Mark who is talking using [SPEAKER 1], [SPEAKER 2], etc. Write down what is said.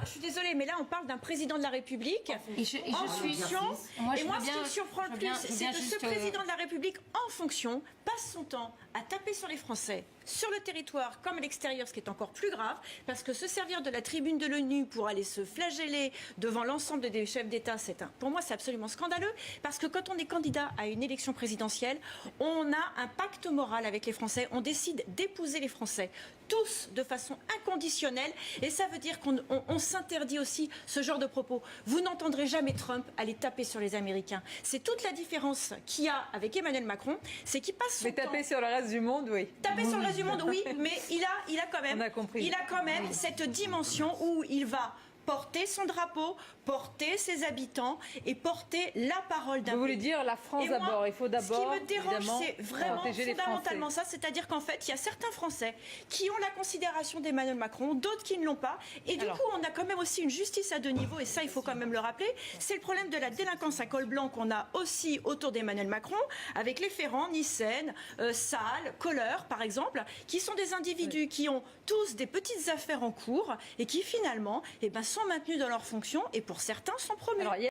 [SPEAKER 1] je suis désolée, mais là, on parle d'un président de la République en fonction. Et moi, ce qui me surprend le plus, c'est que ce président de la République en fonction passe son temps à taper sur les Français, sur le territoire comme à l'extérieur, ce qui est encore plus grave, parce que se servir de la tribune de l'ONU pour aller se flageller devant l'ensemble des chefs d'État, pour moi, c'est absolument scandaleux, parce que quand on est candidat à une élection présidentielle, on a un pacte moral avec les Français, on décide d'épouser les Français, tous de façon inconditionnelle, et ça veut dire qu'on s'interdit aussi ce genre de propos. Vous n'entendrez jamais Trump aller taper sur les Américains. C'est toute la différence qu'il y a avec Emmanuel Macron, c'est qu'il passe son temps...
[SPEAKER 2] Mais taper sur le reste du monde, oui.
[SPEAKER 1] Taper sur le reste du monde, oui, mais il a quand même cette dimension où il va porter son drapeau, porter ses habitants et porter la parole d'un pays.
[SPEAKER 2] Vous voulez dire la France d'abord, il faut d'abord,
[SPEAKER 1] ce qui me dérange, c'est vraiment fondamentalement ça, c'est-à-dire qu'en fait, il y a certains Français qui ont la considération d'Emmanuel Macron, d'autres qui ne l'ont pas, et du coup, on a quand même aussi une justice à deux niveaux, et ça, il faut quand même le rappeler, c'est le problème de la délinquance à col blanc qu'on a aussi autour d'Emmanuel Macron, avec les Ferrand, Nyssen, Salle, Kohler, par exemple, qui sont des individus qui ont tous des petites affaires en cours, et qui finalement, sont maintenus dans leurs fonctions et pour certains sont promus.